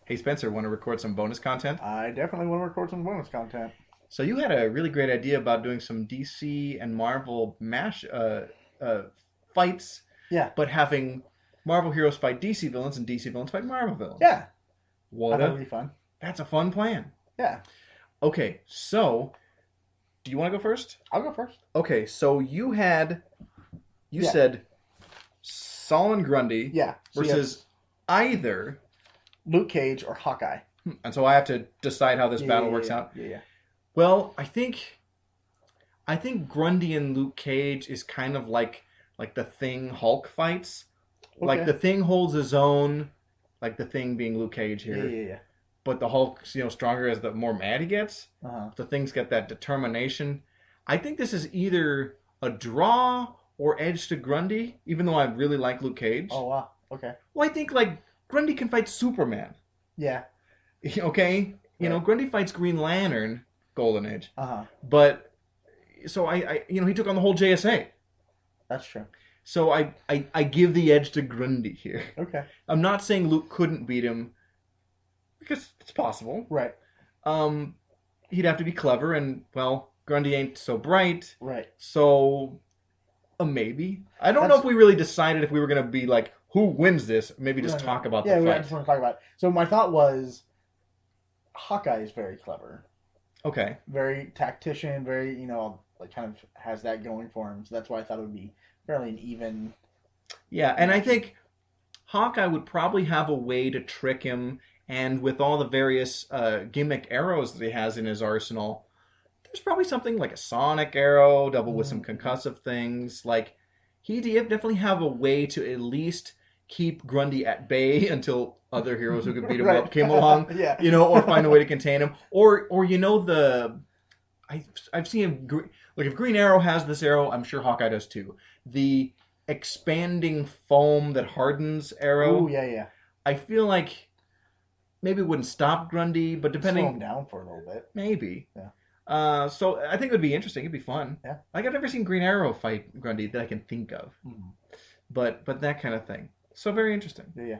Hey Spencer, want to record some bonus content? I definitely want to record some bonus content. So you had a really great idea about doing some DC and Marvel uh, fights, Yeah, but having Marvel heroes fight DC villains and DC villains fight Marvel villains. yeah. I What thought a it'd be fun. That's a fun plan. Yeah, Okay, so do you want to go first? I'll go first. Okay, so you Yeah, said Solomon Grundy yeah. So you have versus either, Luke Cage or Hawkeye. and so I have to decide how this Yeah, battle yeah, works yeah, out. yeah, Well, I think Grundy and Luke Cage is kind of like the Thing Hulk fights. yeah. Like Okay. the Thing holds his own, like the Thing being Luke Cage Yeah, here. yeah, yeah. But the Hulk's, stronger as the more mad he gets. Uh-huh. The Thing's got that determination. I think this is either a draw or edge to Grundy, even though I really like Luke Cage. Oh wow. Okay. Well, I think like Grundy can fight Superman. Yeah. Okay? Right. Grundy fights Green Lantern, Golden Age. Uh-huh. But so I he took on the whole JSA. That's true. So I give the edge to Grundy here. Okay. I'm not saying Luke couldn't beat him because it's possible. Right. He'd have to be clever, and well, Grundy ain't so bright. Right. So a maybe. I don't know That's- if we really decided if we were gonna be like who wins this. Maybe just No, no. talk about Yeah, the I fight. just want to talk about it. So my thought was Hawkeye is very clever. Okay. Very tactician, very, like kind of has that going for him. So that's why I thought it would be fairly an even. Yeah, and I think Hawkeye would probably have a way to trick him, and with all the various gimmick arrows that he has in his arsenal, there's probably something like a sonic arrow, double with some concussive things. Like, he'd definitely have a way to at least keep Grundy at bay until other heroes who could beat him Right. up came along, Yeah. or find a way to contain him. Or I've seen him, like if Green Arrow has this arrow, I'm sure Hawkeye does too. The expanding foam that hardens arrow. Oh, yeah, yeah. I feel like maybe it wouldn't stop Grundy, but Slow depending, him down for a little bit. maybe. Yeah. So I think it would be interesting. It'd be fun. Yeah. Like I've never seen Green Arrow fight Grundy that I can think of, but that kind of thing. So very interesting. Yeah,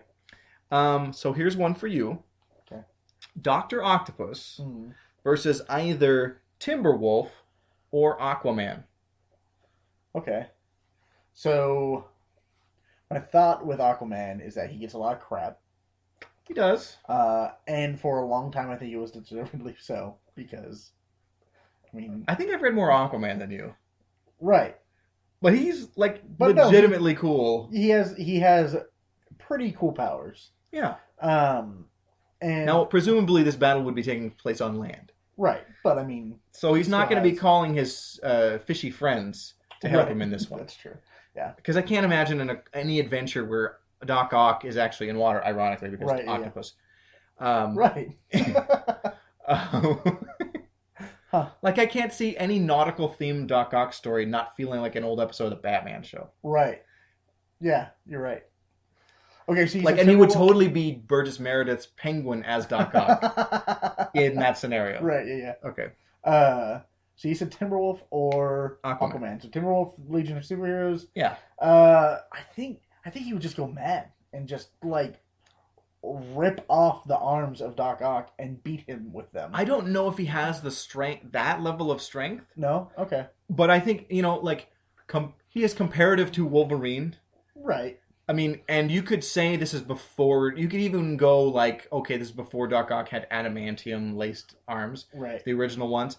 yeah. So here's one for you. Okay. Doctor Octopus Mm. versus either Timberwolf or Aquaman. Okay. So, my thought with Aquaman is that he gets a lot of crap. He does. And for a long time, I think it was deservedly so. Because, I think I've read more Aquaman than you, right. but he's like But no, legitimately cool. He has pretty cool powers. Yeah. And Now, presumably, this battle would be taking place on land. right. But, So he's not Still going to be has- calling his fishy friends to help right. him in this one. That's true. Yeah. Because I can't imagine any adventure where Doc Ock is actually in water, ironically, because Right, it's yeah. octopus. Right. Huh. Like, I can't see any nautical-themed Doc Ock story not feeling like an old episode of the Batman show. Right. Yeah, you're right. Okay, so you Like, said and he would Timberwolf? totally be Burgess Meredith's Penguin as Doc Ock in that scenario. Right, yeah, Okay. yeah. So you said Timberwolf or Aquaman. Aquaman. So Timberwolf, Legion of Superheroes. Yeah. I think he would just go mad and just like rip off the arms of Doc Ock and beat him with them. I don't know if he has the strength, that level of strength, No? Okay. but I think, he is comparative to Wolverine. Right. I mean, and you could say this is before, you could even go like, okay, this is before Doc Ock had adamantium-laced arms, Right. the original ones.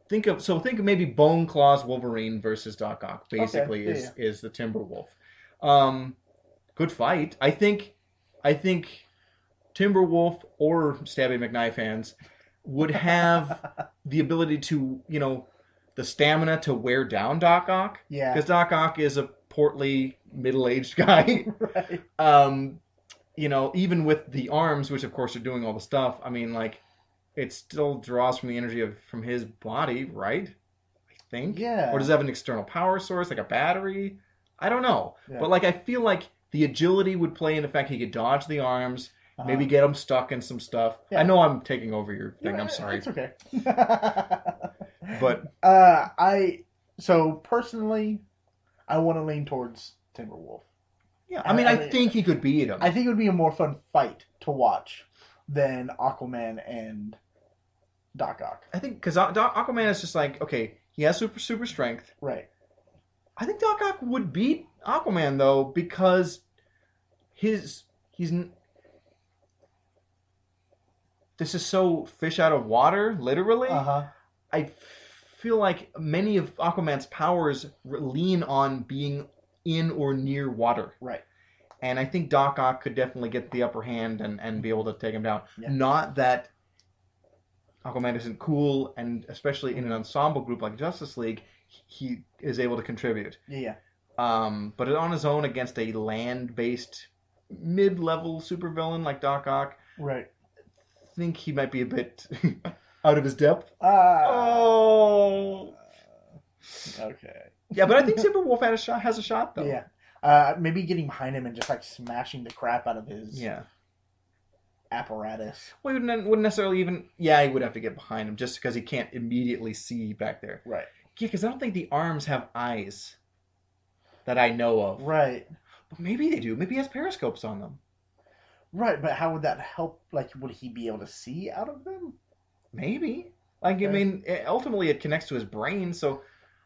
Think of maybe Bone Claws Wolverine versus Doc Ock, basically, Okay, yeah, is the Timberwolf. Good fight. I think Timberwolf or Stabby McKnife fans would have the ability to, the stamina to wear down Doc Ock. Yeah. Because Doc Ock is a portly, middle-aged guy. Right. Even with the arms, which of course are doing all the stuff, I mean, like, it still draws from the energy from his body, right? I think. Yeah. Or does it have an external power source, like a battery? I don't know. Yeah. But, like, I feel like the agility would play in the fact he could dodge the arms, maybe get him stuck in some stuff. Yeah. I know I'm taking over your thing. Yeah, I'm sorry. It's okay. But so personally, I want to lean towards Timberwolf. yeah, I mean, I think he could beat him. I think it would be a more fun fight to watch than Aquaman and Doc Ock. I think because Aquaman is just like, okay, he has super strength. Right. I think Doc Ock would beat Aquaman though because he's this is so fish out of water, literally. I feel like many of Aquaman's powers lean on being in or near water. Right. And I think Doc Ock could definitely get the upper hand and be able to take him down. Yeah. Not that Aquaman isn't cool, and especially in an ensemble group like Justice League, he is able to contribute. Yeah. But on his own against a land-based mid-level supervillain like Doc Ock, right. I think he might be a bit out of his depth. Okay. Yeah, but I think Superwolf has a shot though. Yeah. Maybe getting behind him and just like smashing the crap out of his apparatus. Well, he wouldn't necessarily even. Yeah, he would have to get behind him just because he can't immediately see back there. Right. Yeah, because I don't think the arms have eyes that I know of. Right. But maybe they do. Maybe he has periscopes on them. Right, but how would that help? Like, would he be able to see out of them? Maybe. Like, I mean, ultimately it connects to his brain, so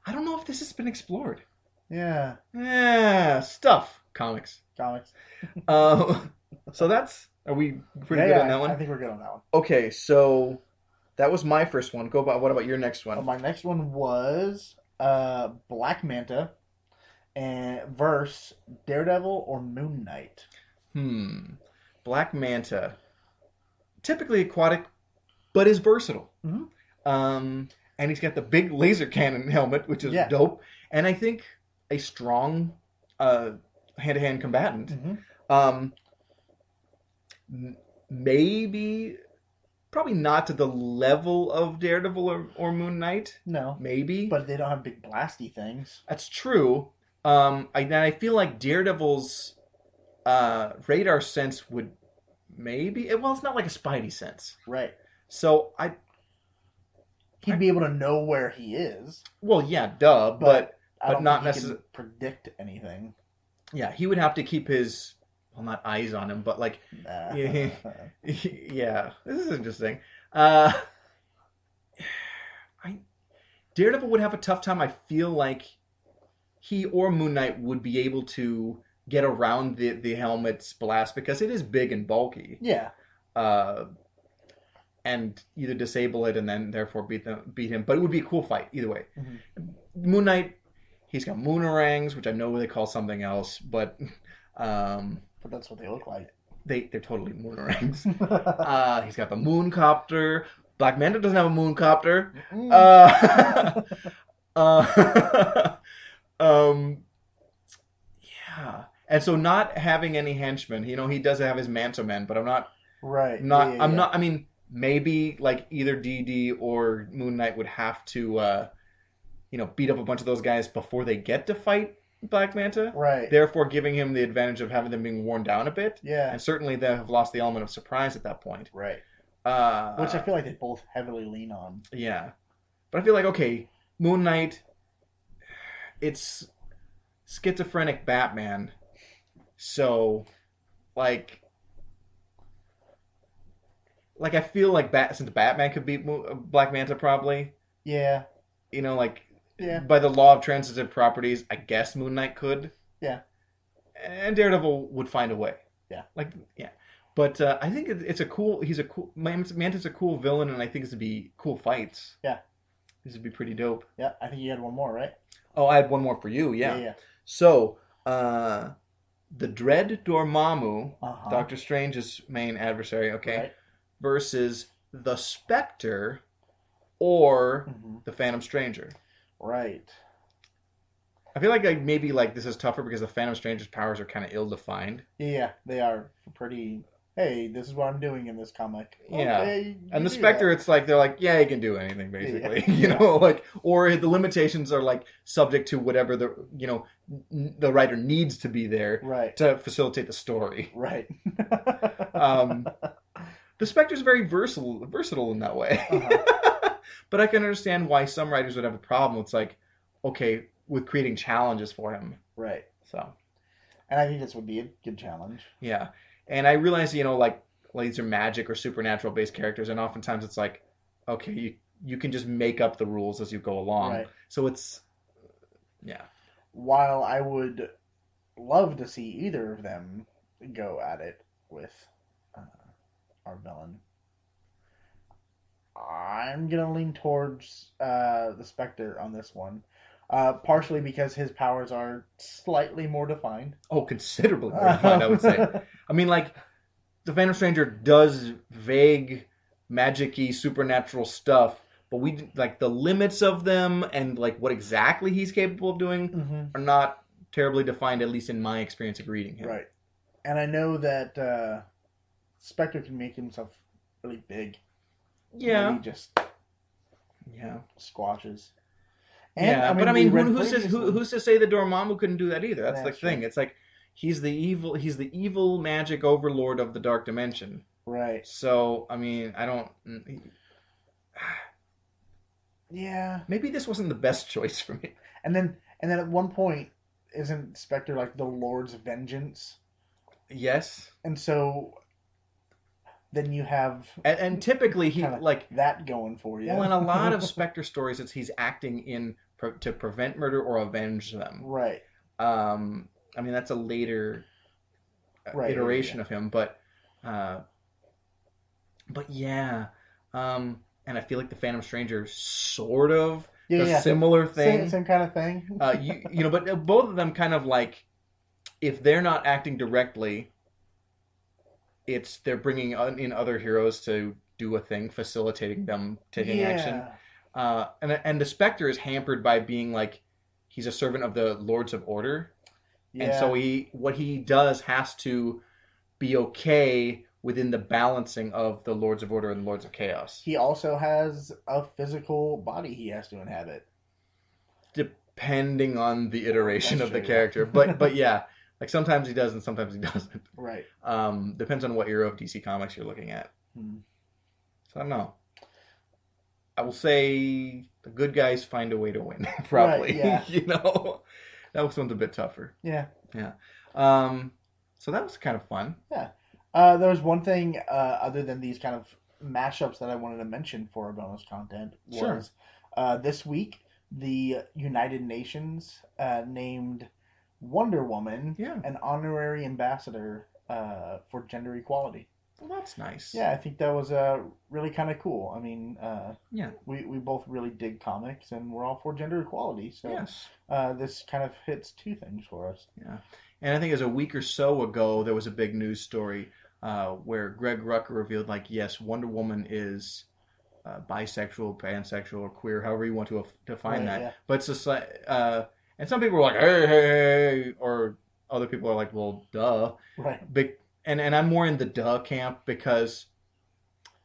I don't know if this has been explored. Yeah. Yeah, stuff. Comics. So that's... Are we pretty good on that one? I think we're good on that one. Okay, so that was my first one. What about your next one? My next one was Black Manta and versus Daredevil or Moon Knight. Black Manta. Typically aquatic, but is versatile. Mm-hmm. And he's got the big laser cannon helmet, which is dope. And I think a strong hand-to-hand combatant. Maybe, probably not to the level of Daredevil or Moon Knight. No. Maybe. But they don't have big blasty things. That's true. I feel like Daredevil's radar sense would maybe... Well, it's not like a Spidey sense. Right. So he'd be able to know where he is. Well, yeah, duh, but not necessarily predict anything. Yeah, he would have to keep his... Well, not eyes on him, but like... yeah, this is interesting. Daredevil would have a tough time. I feel like he or Moon Knight would be able to get around the helmet's blast because it is big and bulky. Yeah. And either disable it and then therefore beat him. But it would be a cool fight either way. Moon Knight, he's got moonarangs, which I know they call something else, but that's what they look like. They're totally moonarangs. He's got the mooncopter. Black Manta doesn't have a mooncopter. Yeah. And so not having any henchmen, he does have his Manta men, but I'm not... Right. not. I mean, maybe like either DD or Moon Knight would have to, beat up a bunch of those guys before they get to fight Black Manta. Right. Therefore giving him the advantage of having them being worn down a bit. Yeah. And certainly they have lost the element of surprise at that point. Right. Which I feel like they both heavily lean on. Yeah. But I feel like, okay, Moon Knight, it's schizophrenic Batman. So, like I feel like since Batman could beat Black Manta probably. Yeah. By the law of transitive properties, I guess Moon Knight could. Yeah. And Daredevil would find a way. Yeah. But I think Manta's a cool villain, and I think this would be cool fights. Yeah. This would be pretty dope. Yeah, I think you had one more, right? Oh, I had one more for you, yeah. So, the Dread Dormammu, Doctor Strange's main adversary, okay, right, versus the Spectre or the Phantom Stranger. Right. I feel like maybe this is tougher because the Phantom Stranger's powers are kind of ill-defined. Yeah, they are pretty... Hey, this is what I'm doing in this comic. Yeah. Okay, and the Spectre, it's like, they're like, yeah, he can do anything, basically. Yeah. Or the limitations are subject to whatever the writer needs to be there to facilitate the story. Right. The Spectre's very versatile in that way. But I can understand why some writers would have a problem. It's like, okay, with creating challenges for him. Right. So. And I think this would be a good challenge. Yeah. And I realize, well, these are magic or supernatural based characters, and oftentimes it's like, okay, you can just make up the rules as you go along. Right. So it's, yeah. While I would love to see either of them go at it with our villain, I'm gonna lean towards the Spectre on this one. Partially because his powers are slightly more defined. Oh, considerably more defined, I would say. I mean, like, the Phantom Stranger does vague, magic-y, supernatural stuff, but we like the limits of them and like what exactly he's capable of doing are not terribly defined, at least in my experience of reading him. Right. And I know that Spectre can make himself really big. Yeah. Maybe just squashes. And, but I mean, who's to say that Dormammu couldn't do that either? That's the thing. It's like he's the evil magic overlord of the Dark Dimension. Right. So I mean, I don't. Yeah. Maybe this wasn't the best choice for me. And then at one point, isn't Spectre like the Lord's vengeance? Yes. And so then you have and typically he like that going for you. Well, in a lot of Spectre stories, it's he's acting to prevent murder or avenge them. Right. I mean that's a later iteration of him, but yeah. And I feel like the Phantom Stranger sort of a similar thing. Same kind of thing. You know, but both of them kind of like, if they're not acting directly, they're bringing in other heroes to do a thing, facilitating them taking action. And the Spectre is hampered by being like, he's a servant of the Lords of Order. Yeah. And so what he does has to be okay within the balancing of the Lords of Order and the Lords of Chaos. He also has a physical body he has to inhabit. Depending on the iteration of the character. But yeah, like sometimes he does and sometimes he doesn't. Right. Depends on what era of DC Comics you're looking at. So I don't know. I will say the good guys find a way to win, probably. Right, yeah. You know? That one's a bit tougher. Yeah. Yeah. So that was kind of fun. Yeah. There was one thing other than these kind of mashups that I wanted to mention for our bonus content was this week the United Nations named Wonder Woman an honorary ambassador for gender equality. Well, that's nice. Yeah, I think that was really kind of cool. I mean, we both really dig comics and we're all for gender equality. So this kind of hits two things for us. Yeah. And I think it was a week or so ago, there was a big news story where Greg Rucka revealed, like, yes, Wonder Woman is bisexual, pansexual, or queer, however you want to define that. Yeah. But it's just like, and some people were like, hey, or other people are like, well, duh. Right. And I'm more in the duh camp because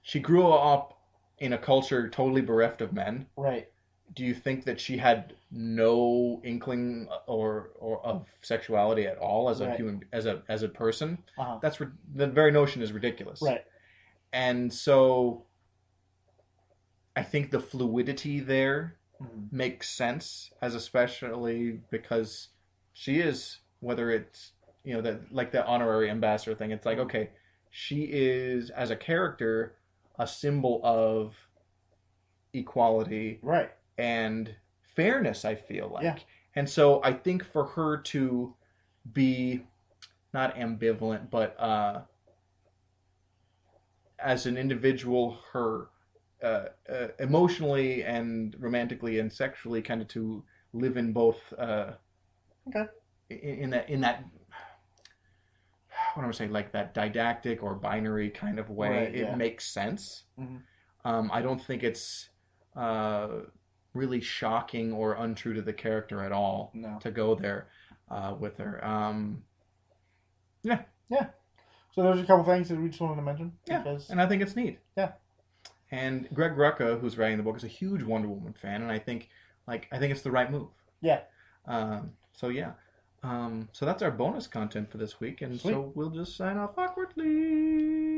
she grew up in a culture totally bereft of men. Right. Do you think that she had no inkling or of sexuality at all as a human, as a person? That's the very notion is ridiculous. Right. And so I think the fluidity there makes sense, as especially because she is, whether it's, you know, that like the honorary ambassador thing, it's like, okay, she is as a character a symbol of equality, right, and fairness, I feel like. Yeah. And so I think for her to be not ambivalent, but as an individual, her emotionally and romantically and sexually kind of to live in both in that what I'm saying, like that didactic or binary kind of way, right, it makes sense. I don't think it's really shocking or untrue to the character at all to go there with her. Yeah. So there's a couple things that we just wanted to mention. And I think it's neat. Yeah. And Greg Rucka, who's writing the book, is a huge Wonder Woman fan, and I think it's the right move. Yeah. So that's our bonus content for this week, and so we'll just sign off awkwardly.